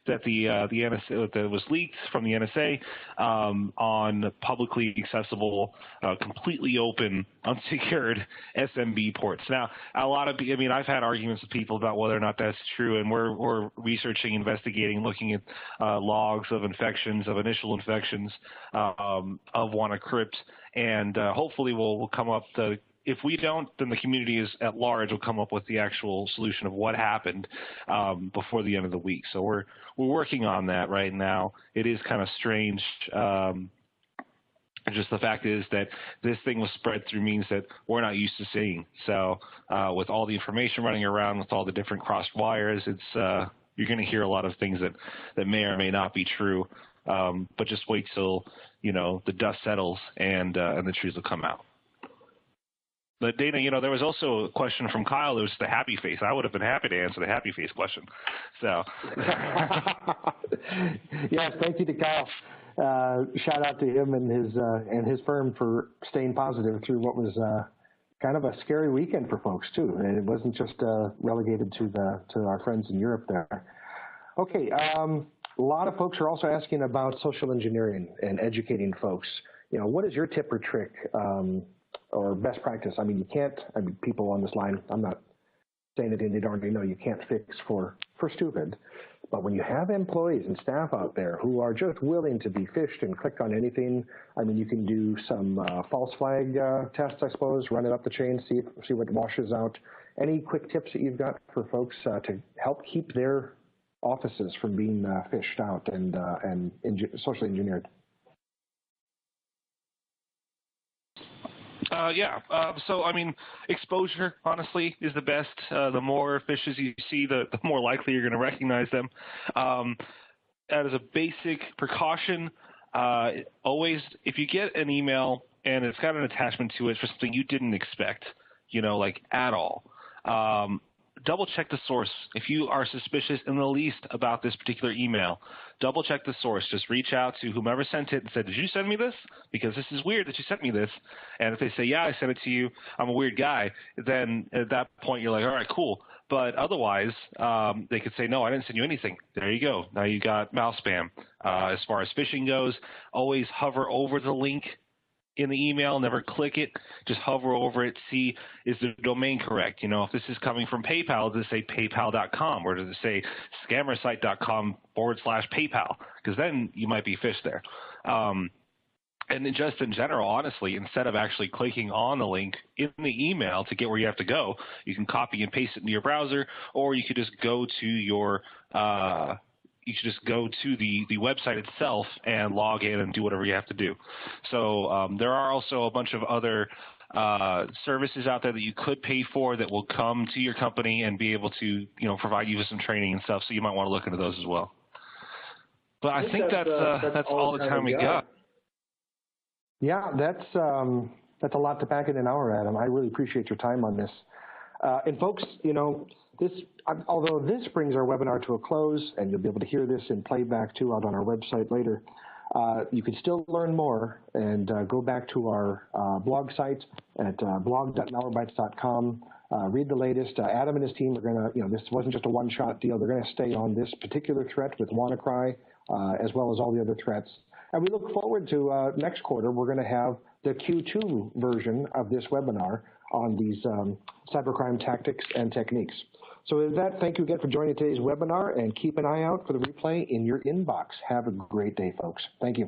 that the NSA that was leaked from the NSA on publicly accessible, completely open, unsecured SMB ports. Now, I've had arguments with people about whether or not that's true, and we're researching, investigating, looking at logs of infections, of initial infections of WannaCrypt, and hopefully we'll come up to. If we don't, then the community at large will come up with the actual solution of what happened before the end of the week. So we're working on that right now. It is kind of strange. Just the fact is that this thing was spread through means that we're not used to seeing. So with all the information running around, with all the different crossed wires, it's you're going to hear a lot of things that may or may not be true. But just wait till the dust settles and the truth will come out. But Dana, there was also a question from Kyle. It was the happy face. I would have been happy to answer the happy face question. So, yes, thank you to Kyle. Shout out to him and his firm for staying positive through what was kind of a scary weekend for folks too. And it wasn't just relegated to our friends in Europe there. Okay, a lot of folks are also asking about social engineering and educating folks. What is your tip or trick? Or best practice? People on this line, I'm not saying that they already know you can't fix for stupid, but when you have employees and staff out there who are just willing to be phished and click on anything, you can do some false flag tests, I suppose, run it up the chain, see what washes out. Any quick tips that you've got for folks to help keep their offices from being phished out and socially engineered? Exposure, honestly, is the best. The more fishes you see, the more likely you're going to recognize them. As a basic precaution, always, if you get an email and it's got an attachment to it for something you didn't expect, at all, double check the source. If you are suspicious in the least about this particular email, double check the source. Just reach out to whomever sent it and said, did you send me this? Because this is weird that you sent me this. And if they say, yeah, I sent it to you, I'm a weird guy, then at that point you're like, all right, cool. But otherwise, they could say, no, I didn't send you anything. There you go. Now you got Malspam. As far as phishing goes, always hover over the link in the email, never click it, just hover over it, see is the domain correct. If this is coming from PayPal, does it say paypal.com or does it say scammersite.com/PayPal? Because then you might be phished there. And then just in general, honestly, instead of actually clicking on the link in the email to get where you have to go, you can copy and paste it into your browser, or you could just go to your the website itself and log in and do whatever you have to do. So there are also a bunch of other services out there that you could pay for that will come to your company and be able to provide you with some training and stuff. So you might want to look into those as well. But I think that's all the time we got. Yeah, that's a lot to pack in an hour, Adam. I really appreciate your time on this. And folks, you know, although this brings our webinar to a close, and you'll be able to hear this in playback too out on our website later, you can still learn more and go back to our blog site at blog.malwarebytes.com. Read the latest. Adam and his team are going to, you know, this wasn't just a one-shot deal. They're going to stay on this particular threat with WannaCry, as well as all the other threats. And we look forward to next quarter, we're going to have the Q2 version of this webinar on these cybercrime tactics and techniques. So with that, thank you again for joining today's webinar, and keep an eye out for the replay in your inbox. Have a great day, folks. Thank you.